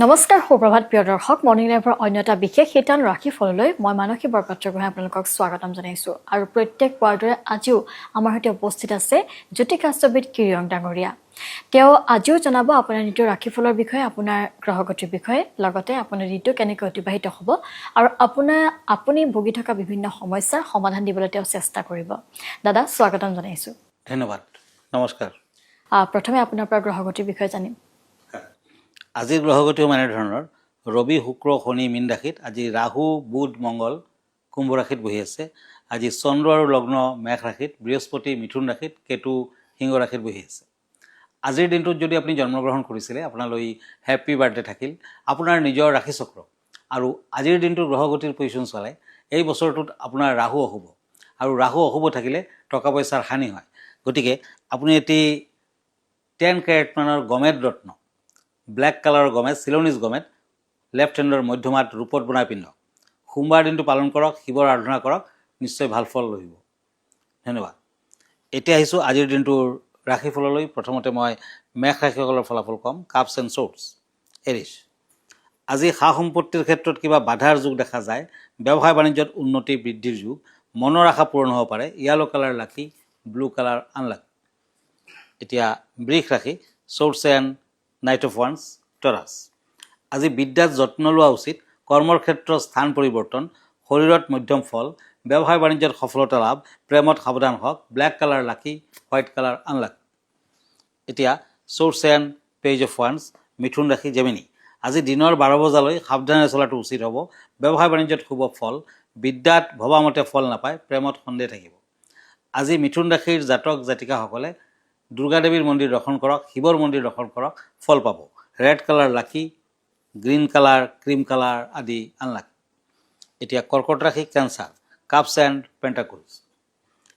নমস্কাৰ সুপ্ৰভাত প্ৰিয় দৰ্শক মৰ্নিং লাইভৰ অন্যটা বিশেষ শিতান ৰাখি ফললৈ মই মানসী বৰপাত্ৰগোহাঁই আপোনালোকক স্বাগতম জনাইছোঁ আৰু প্ৰত্যেক পোৱাৰ আজিও আমাৰ সৈতে উপস্থিত আছে জ্যোতিষাস্ত্ৰবিদ কিৰিয়ং ডাঙৰীয়া তেওঁ আজিও জনাব আপোনাৰ ঋতু ৰাশিফলৰ বিষয়ে আপোনাৰ গ্ৰহগতিৰ বিষয়ে লগতে আপোনাৰ ঋতু কেনেকৈ অতিবাহিত হ'ব আৰু আপুনি ভুগি থকা বিভিন্ন সমস্যাৰ সমাধান দিবলৈ তেওঁ চেষ্টা কৰিব দাদা স্বাগতম জনাইছোঁ ধন্যবাদ নমস্কাৰ প্ৰথমে আপোনাৰ পৰা গ্ৰহগতিৰ বিষয়ে জানিম আজিৰ গ্ৰহগতিও মানে ধৰণৰ ৰবি শুক্ৰ শনি মীন ৰাশিত আজি ৰাহু বুধ মংগল কুম্ভ ৰাশিত বহি আছে আজি চন্দ্ৰ আৰু লগ্ন মেঘ ৰাশিত বৃহস্পতি মিথুন ৰাশিত কেতু সিংহ ৰাশিত বহি আছে আজিৰ দিনটোত যদি আপুনি জন্মগ্ৰহণ কৰিছিলে আপোনালৈ হেপী বাৰ্থডে থাকিল আপোনাৰ নিজৰ ৰাশি চক্ৰ আৰু আজিৰ দিনটোৰ গ্ৰহগতিৰ পজিশ্যন চালে এই বছৰটোত আপোনাৰ ৰাহু অশুভ আৰু ৰাহু অশুভ থাকিলে টকা পইচাৰ হানি হয় গতিকে আপুনি এটি 10 কেৰেট মানৰ গমেট ৰত্ন ব্লেক কালাৰৰ গমেট চিলনিজ গমেট লেফ্ট হেণ্ডৰ মধ্যমাত ৰূপত বনাই পিন্ধক সোমবাৰ দিনটো পালন কৰক শিৱৰ আৰাধনা কৰক নিশ্চয় ভাল ফল লহিব ধন্যবাদ এতিয়া আহিছোঁ আজিৰ দিনটোৰ ৰাশিফললৈ প্ৰথমতে মই মেঘ ৰাশিসকলৰ ফলাফল ক'ম কাপছ এণ্ড শ্বৰ্টছ এৰিছ আজি সা সম্পত্তিৰ ক্ষেত্ৰত কিবা বাধাৰ যুগ দেখা যায় ব্যৱসায় বাণিজ্যত উন্নতি বৃদ্ধিৰ যুগ মনৰ আশা পূৰণ হ'ব পাৰে yellow colour lucky blue colour unlucky এতিয়া বৃষ ৰাশি শ্বৰ্টছ এণ্ড নাইট অফ ওৱান্স টৰাছ আজি বিদ্যাত যত্ন লোৱা উচিত কৰ্মৰ ক্ষেত্ৰত স্থান পৰিৱৰ্তন শৰীৰত মধ্যম ফল ব্যৱসায় বাণিজ্যত সফলতা লাভ প্ৰেমত সাৱধান হওক black colour lucky white colour unlucky এতিয়া শ্বৰ্টছ এণ্ড পেজ অফ ওৱান্স মিথুন ৰাশি জেমিনি আজি দিনৰ 12 বজালৈ সাৱধানে চলাটো উচিত হ'ব ব্যৱসায় বাণিজ্যত শুভ ফল বিদ্যাত ভবামতে ফল নাপায় প্ৰেমত সন্দেহ থাকিব আজি মিথুন ৰাশিৰ জাতক জাতিকাসকলে দুৰ্গা দেৱীৰ মন্দিৰ দৰ্শন কৰক শিৱৰ মন্দিৰ দৰ্শন কৰক ফল পাব ৰেড কালাৰ লাকি গ্ৰীণ কালাৰ ক্ৰীম কালাৰ আদি আনলাকি এতিয়া কৰ্কট ৰাশি কেঞ্চাৰ কাপছ এণ্ড পেণ্টাকলছ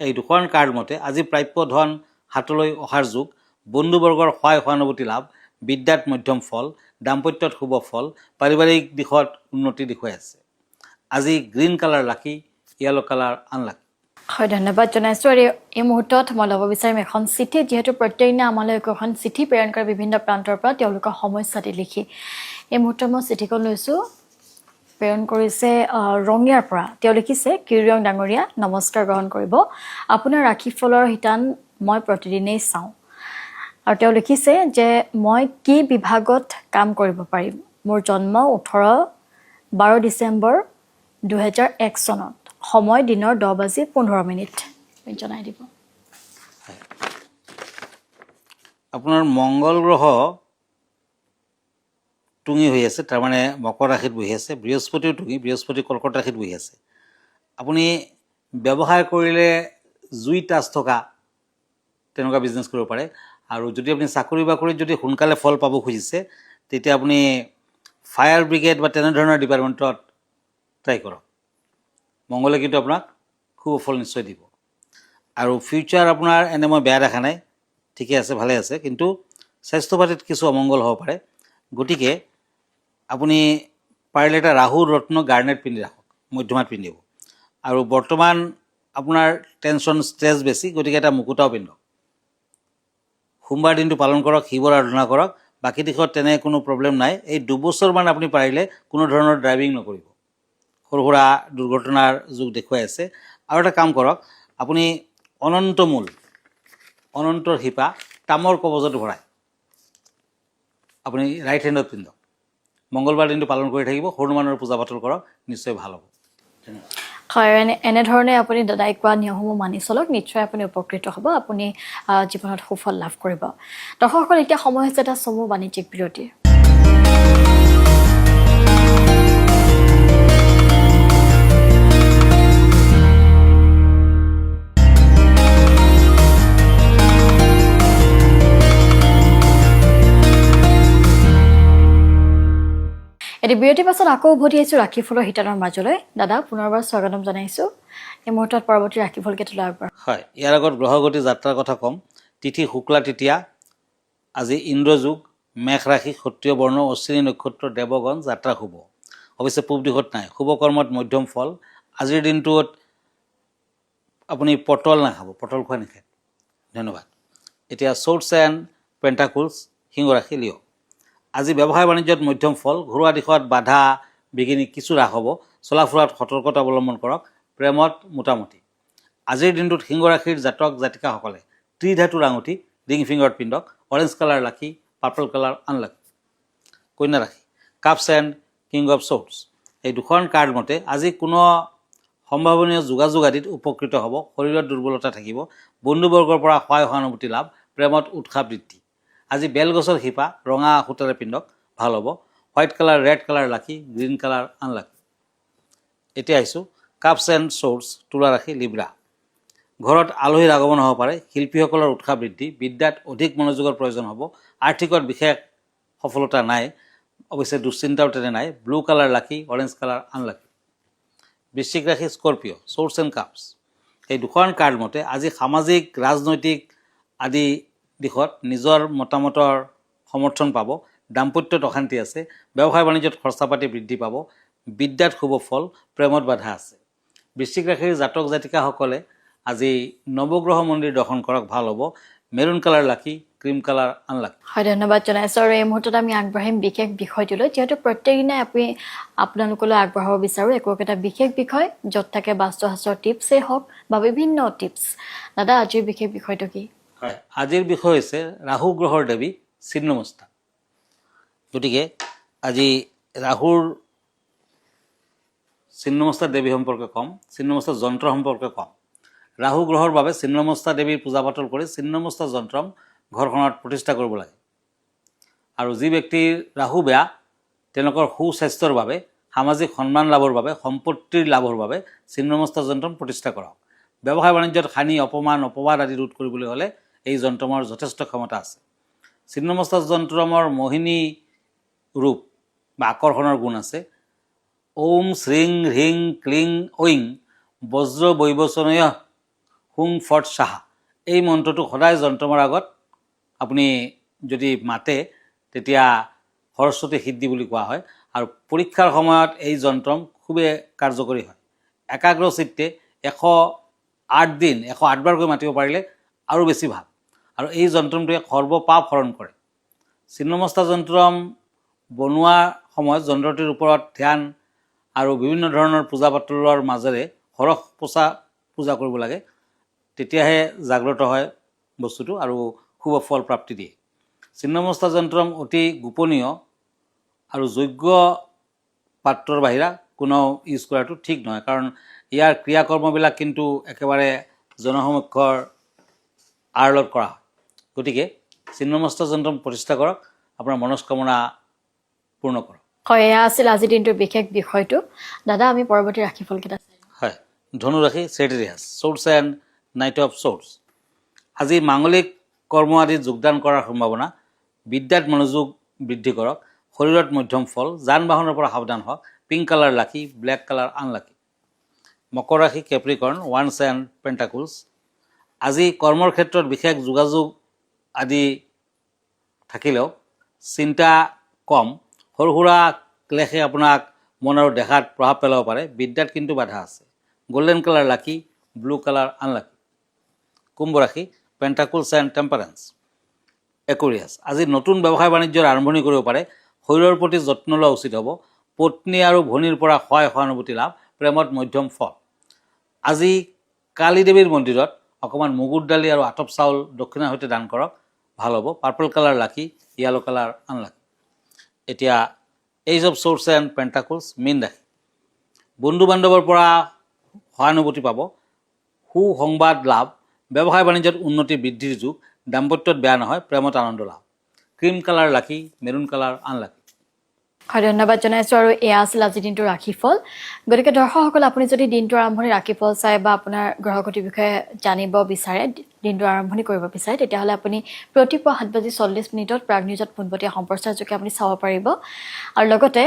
এই দুখন কাৰ্ড মতে আজি প্ৰাপ্য ধন হাতলৈ অহাৰ যুগ বন্ধুবৰ্গৰ সহায় সহানুভূতি লাভ বিদ্যাত মধ্যম ফল দাম্পত্যত শুভ ফল পাৰিবাৰিক দিশত উন্নতি দেখুৱাই আছে আজি গ্ৰীণ কালাৰ লাকি য়েলো কালাৰ আনলাকি হয় ধন্যবাদ জনাইছোঁ আৰু এই মুহূৰ্তত মই ল'ব বিচাৰিম এখন চিঠি যিহেতু প্ৰত্যেকদিনা আমালৈ এখন চিঠি প্ৰেৰণ কৰে বিভিন্ন প্ৰান্তৰ পৰা তেওঁলোকৰ সমস্যাটি লিখি এই মুহূৰ্তত মই চিঠিখন লৈছোঁ প্ৰেৰণ কৰিছে ৰঙিয়াৰ পৰা তেওঁ লিখিছে কিৰিয়ং ডাঙৰীয়া নমস্কাৰ গ্ৰহণ কৰিব আপোনাৰ ৰাশিফলৰ শিতান মই প্ৰতিদিনেই চাওঁ আৰু তেওঁ লিখিছে যে মই কি বিভাগত কাম কৰিব পাৰিম মোৰ জন্ম 12 ডিচেম্বৰ 2001 চনত সময় দিনৰ 10:15 জনাই দিব আপোনাৰ মংগল গ্ৰহ টুঙি হৈ আছে তাৰমানে মকৰ ৰাশিত বহি আছে বৃহস্পতিও টুঙি বৃহস্পতি কৰ্কট ৰাশিত বহি আছে আপুনি ব্যৱসায় কৰিলে জুই টাচ থকা তেনেকুৱা বিজনেছ কৰিব পাৰে আৰু যদি আপুনি চাকৰি বাকৰিত যদি সোনকালে ফল পাব খুজিছে তেতিয়া আপুনি ফায়াৰ ব্ৰিগেড বা তেনেধৰণৰ ডিপাৰ্টমেণ্টত ট্ৰাই কৰক মংগলে কিন্তু আপোনাক খুব ফল নিশ্চয় দিব আৰু ফিউচাৰ আপোনাৰ এনে মই বেয়া দেখা নাই ঠিকে আছে ভালে আছে কিন্তু স্বাস্থ্য পাতিত কিছু অমংগল হ'ব পাৰে গতিকে আপুনি পাৰিলে এটা ৰাহু ৰত্ন গাৰ্নেট পিন্ধি ৰাখক মধ্যমাত পিন্ধিব আৰু বৰ্তমান আপোনাৰ টেনশ্যন ষ্ট্ৰেছ বেছি গতিকে এটা মুকুতাও পিন্ধক সোমবাৰ দিনটো পালন কৰক শিৱৰ আৰাধনা কৰক বাকী দিশত তেনে কোনো প্ৰব্লেম নাই এই 2 বছৰমান আপুনি পাৰিলে কোনো ধৰণৰ ড্ৰাইভিং নকৰিব সৰু সুৰা দুৰ্ঘটনাৰ যুগ দেখুৱাই আছে আৰু এটা কাম কৰক আপুনি অনন্তৰ শিপা তামৰ কবজত ভৰাই আপুনি ৰাইট হেণ্ডত পিন্ধক মংগলবাৰ দিনটো পালন কৰি থাকিব হনুমানৰ পূজা পাতল কৰক নিশ্চয় ভাল হ'ব হয় এনেধৰণে আপুনি দাদাই কোৱা নিয়মসমূহ মানি চলক নিশ্চয় আপুনি উপকৃত হ'ব আপুনি জীৱনত সুফল লাভ কৰিব দৰ্শকসকল এতিয়া সময় হৈছে এটা চমু বাণিজ্যিক বিৰতিৰ এটি বিৰতিৰ পাছত আকৌ উভতি আহিছোঁ ৰাশিফলৰ শিতানৰ মাজলৈ দাদা পুনৰবাৰ স্বাগতম জনাইছোঁ এই মুহূৰ্তত পৰৱৰ্তী ৰাশিফল কেইটালৈ আগবাঢ় হয় ইয়াৰ আগত গ্ৰহগতি যাত্ৰাৰ কথা ক'ম তিথি শুক্লা তৃতীয়া আজি ইন্দ্ৰযোগ মেঘ ৰাশি ক্ষত্ৰিয় বৰ্ণ অশ্বিনী নক্ষত্ৰ দেৱগণ যাত্ৰা শুভ অৱশ্যে পূব দিশত নাই শুভ কৰ্মত মধ্যম ফল আজিৰ দিনটোত আপুনি পটল নাখাব পটল খোৱা নিষেধ ধন্যবাদ এতিয়া শ্বৰ্টছ এণ্ড পেণ্টাকলছ সিংহ ৰাশি লিঅ আজি ব্যৱসায় বাণিজ্যত মধ্যম ফল, ঘৰুৱা দিশত বাধা বিঘিনি কিছু হ্ৰাস হ'ব, চলা ফুৰাত সতৰ্কতা অৱলম্বন কৰক, প্ৰেমত মোটামুটি। আজিৰ দিনটোত সিংহ ৰাশিৰ জাতক জাতিকাসকলে ত্ৰিধাতুৰ আঙুঠি ৰিং ফিংগাৰত পিন্ধক, অৰেঞ্জ কালাৰ লাকি, পাৰ্পল কালাৰ আনলাকি। কন্যা ৰাশি cups and king of shorts, এই দুখন কাৰ্ড মতে আজি কোনো সম্ভাৱনীয় যোগাযোগ আদিত উপকৃত হ'ব, শৰীৰত দুৰ্বলতা থাকিব, বন্ধুবৰ্গৰ পৰা সহায় সহানুভূতি লাভ, প্ৰেমত উৎসাহ বৃদ্ধি। আজি বেলগছৰ শিপা ৰঙা সূতাৰে পিন্ধক, ভাল হ'ব, হোৱাইট কালাৰ ৰেড কালাৰ লাকি, গ্ৰীণ কালাৰ আনলাকি। এতিয়া আহিছোঁ কাপছ এণ্ড শ্বৰ্টছ, তুলা ৰাশি লিব্ৰা। ঘৰত আলহীৰ আগমন হ'ব পাৰে, শিল্পীসকলৰ উৎসাহ বৃদ্ধি, বিদ্যাত অধিক মনোযোগৰ প্ৰয়োজন হ'ব, আৰ্থিকত বিশেষ সফলতা নাই, অৱশ্যে দুশ্চিন্তাও তেনে নাই, ব্লু কালাৰ লাকি, অৰেঞ্জ কালাৰ আনলাকি। বৃশ্চিক ৰাশি স্কৰপিঅ' শ্বৰ্টছ এণ্ড কাপছ, এই দুখন কাৰ্ড মতে আজি সামাজিক ৰাজনৈতিক আদি দিশত নিজৰ মতামতৰ সমৰ্থন পাব, দাম্পত্যত অশান্তি আছে, ব্যৱসায় বাণিজ্যত খৰচা পাতি বৃদ্ধি পাব, বিদ্যাত শুভ ফল, প্ৰেমত বাধা আছে। বৃশ্চিক ৰাশিৰ জাতক জাতিকাসকলে আজি নৱগ্ৰহ মন্দিৰ দৰ্শন কৰক, ভাল হ'ব, মেৰুণ কালাৰ লাকি, ক্ৰীম কালাৰ আনলাকি। হয়, ধন্যবাদ জনাইছোঁ। আৰু এই মুহূৰ্তত আমি আগবাঢ়িম বিশেষ বিষয়টোলৈ, যিহেতু প্ৰত্যেক দিনাই আপোনালোকলৈ আগবঢ়াব বিচাৰোঁ একো একোটা বিশেষ বিষয়, য'ত থাকে বাস্তুশাস্ত্ৰৰ টিপছেই হওক বা বিভিন্ন টিপছ। দাদা, আজিৰ বিশেষ বিষয়টো কি? হয়, আজিৰ বিষয় হৈছে ৰাহু গ্ৰহৰ দেৱী ছিন্নমস্তা। গতিকে আজি ৰাহুৰ ছিন্নমস্তা দেৱী সম্পৰ্কে ক'ম, ছিন্নমস্তা যন্ত্ৰ সম্পৰ্কে ক'ম। ৰাহু গ্ৰহৰ বাবে ছিন্নমস্তা দেৱীৰ পূজা পাতল কৰি ছিন্নমস্তা যন্ত্ৰম ঘৰখনত প্ৰতিষ্ঠা কৰিব লাগে। আৰু যি ব্যক্তিৰ ৰাহু বেয়া, তেওঁলোকৰ সুস্বাস্থ্যৰ বাবে, সামাজিক সন্মান লাভৰ বাবে, সম্পত্তিৰ লাভৰ বাবে ছিন্নমস্তা যন্ত্ৰম প্ৰতিষ্ঠা কৰক। ব্যৱসায় বাণিজ্যত হানি, অপমান, অপবাদ আদি ৰোধ কৰিবলৈ হ'লে এই যন্ত্ৰমৰ যথেষ্ট ক্ষমতা আছে। ছিন্নমস্তা যন্ত্ৰমৰ মোহিনী ৰূপ বা আকৰ্ষণৰ গুণ আছে। ওম শ্ৰীং হ্ৰিং ক্লিং ঐং বজ্ৰ বৈবচনয় হুং ফট সাহা, এই মন্ত্ৰটো সদায় যন্ত্ৰমৰ আগত আপুনি যদি মাতে তেতিয়া সৰস্বতী সিদ্ধি বুলি কোৱা হয়। আৰু পৰীক্ষাৰ সময়ত এই যন্ত্ৰম খুবেই কাৰ্যকৰী হয়। একাগ্ৰ চিত্তে 108 দিন 108 বাৰকৈ মাতিব পাৰিলে আৰু বেছি ভাল। আৰু এই যন্ত্ৰমটোৱে সৰ্বপাপ হৰণ কৰে। ছিন্নমস্তা যন্ত্ৰম বনোৱাৰ সময়ত যন্ত্ৰটিৰ ওপৰত ধ্যান আৰু বিভিন্ন ধৰণৰ পূজা পাতলৰ মাজেৰে সৰহ পূজা কৰিব লাগে, তেতিয়াহে জাগ্ৰত হয় বস্তুটো আৰু শুভ ফল প্ৰাপ্তি দিয়ে। ছিন্নমস্তা যন্ত্ৰম অতি গোপনীয় আৰু যোগ্য পাত্ৰৰ বাহিৰা কোনো ইউজ কৰাটো ঠিক নহয়, কাৰণ ইয়াৰ ক্ৰিয়াকৰ্মবিলাক কিন্তু একেবাৰে জনসমক্ষৰ আড়লত কৰা হয়। গতিকে ছিন্নমস্তা যন্ত্ৰম প্ৰতিষ্ঠা কৰক, আপোনাৰ মনস্কামনা পূৰ্ণ কৰক। হয়, এয়া আছিল আজিৰ দিনটোৰ বিশেষ বিষয়টো। দাদা, আমি পৰৱৰ্তী ৰাশিফলকেইটা চাই লওঁ। হয়, ধনু ৰাশি Sagittarius, swords and knight of swords. আজি মাংগলিক কৰ্ম আদিত যোগদান কৰাৰ সম্ভাৱনা, বিদ্যাত মনোযোগ বৃদ্ধি কৰক, শৰীৰত মধ্যম ফল, যান বাহনৰ পৰা সাৱধান হওক, পিংক কালাৰ লাকি, ব্লেক কালাৰ আনলাকি। মকৰ ৰাশি কেপ্ৰিকৰ্ণ, ওৱান্স এণ্ড পেণ্টাকুলছ। আজি কৰ্মৰ ক্ষেত্ৰত বিশেষ যোগাযোগ আদি থাকিলেও চিন্তা কম, সৰু সুৰা ক্লেশে আপোনাক মন আৰু দেহাত প্ৰভাৱ পেলাব পাৰে, বিদ্যাত কিন্তু বাধা আছে। Golden colour lucky, blue colour unlucky. কুম্ভ ৰাশি পেণ্টাকুলছ এণ্ড টেম্পাৰেন্স। একুৰিয়াছ, আজি নতুন ব্যৱসায় বাণিজ্যৰ আৰম্ভণি কৰিব পাৰে, শৰীৰৰ প্ৰতি যত্ন লোৱা উচিত হ'ব, পত্নী আৰু ভনীৰ পৰা সহায় সহানুভূতি লাভ, প্ৰেমত মধ্যম ফল। আজি কালী দেৱীৰ মন্দিৰত অকণমান মগুৰ দালি আৰু আটপ চাউল দক্ষিণাৰ সৈতে দান কৰক, ভাল হ'ব, পাৰ্পল কালাৰ লাকি, য়েলো কালাৰ আনলাকি। এতিয়া এইজ অফ শ্বৰ্টছ এণ্ড পেণ্টাকুলছ, মীন ৰাশি। বন্ধু বান্ধৱৰ পৰা সহানুভূতি পাব, সুসংবাদ লাভ, ব্যৱসায় বাণিজ্যত উন্নতি বৃদ্ধিৰ যুগ, দাম্পত্যত বেয়া নহয়, প্ৰেমত আনন্দ লাভ। ক্ৰীম কালাৰ লাকি, মেৰুণ কালাৰ আনলাকি। হয়, ধন্যবাদ জনাইছোঁ। আৰু এয়া আছিল আজিৰ দিনটোৰ ৰাশিফল। গতিকে দৰ্শকসকল, আপুনি যদি দিনটোৰ আৰম্ভণি ৰাশিফল চাই বা আপোনাৰ গ্ৰহগতিৰ বিষয়ে জানিব বিচাৰে, দিনটোৰ আৰম্ভণি কৰিব বিচাৰে, তেতিয়াহ'লে আপুনি প্ৰতিপুৱা 7:40 প্ৰাগ নিউজত পোনপটীয়া সম্প্ৰচাৰ যোগে আপুনি চাব পাৰিব। আৰু লগতে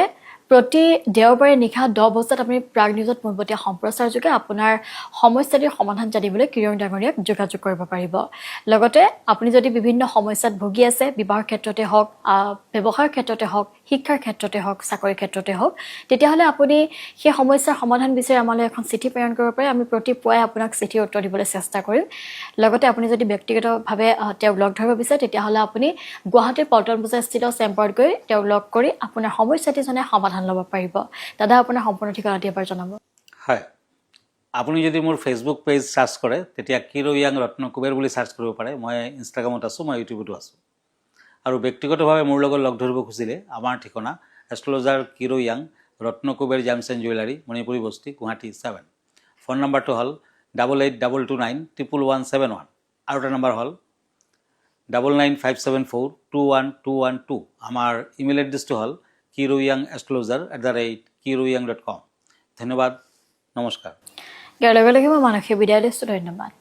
প্ৰতি দেওবাৰে নিশা 10 বজাত আপুনি প্ৰাগ নিউজত পোনপটীয়া সম্প্ৰচাৰ যোগে আপোনাৰ সমস্যাটিৰ সমাধান জানিবলৈ কিৰণ ডাঙৰীয়াক যোগাযোগ কৰিব পাৰিব। লগতে আপুনি যদি বিভিন্ন সমস্যাত ভুগি আছে, বিবাহৰ ক্ষেত্ৰতে হওক, ব্যৱসায়ৰ ক্ষেত্ৰতে হওক, শিক্ষাৰ ক্ষেত্ৰতে হওক চাকৰিৰ ক্ষেত্ৰতে হওক তেতিয়াহ'লে আপুনি সেই সমস্যাৰ সমাধান বিচাৰি আমালৈ এখন চিঠি প্ৰেৰণ কৰিব পাৰে আমি প্ৰতি পুৱাই আপোনাক চিঠিৰ উত্তৰ দিবলৈ চেষ্টা কৰিম লগতে আপুনি যদি ব্যক্তিগতভাৱে তেওঁক লগ ধৰিব বিচাৰে তেতিয়াহ'লে আপুনি গুৱাহাটীৰ পল্টন বজাৰ স্থিত চেম্বাৰত গৈ তেওঁক লগ কৰি আপোনাৰ সমস্যাটি জনাই সমাধান ল'ব পাৰিব দাদা আপোনাৰ সম্পূৰ্ণ ঠিকনাটি এবাৰ জনাব হয় আপুনি যদি মোৰ ফেচবুক পেজ চাৰ্চ কৰে তেতিয়া কিৰো য়াং ৰত্ন কুবেৰ বুলি চাৰ্চ কৰিব পাৰে মই ইনষ্টাগ্ৰামত আছোঁ মই ইউটিউবতো আছোঁ আৰু ব্যক্তিগতভাৱে মোৰ লগত লগ ধৰিব খুজিলে আমাৰ ঠিকনা এষ্ট্ৰলজাৰ কিৰো য়াং Ratna Kuber gems and jewellery Manipuri Basti Guwahati 7 phone নম্বৰটো হ'ল 8822911171 আৰু এটা নম্বৰ হ'ল 9957421212 আমাৰ ইমেইল এড্ৰেছটো হ'ল kiroyangastrologer@kiroyang.com ধন্যবাদ নমস্কাৰ ইয়াৰ লগে লগে মই মানসিক বিদায় লৈছোঁ ধন্যবাদ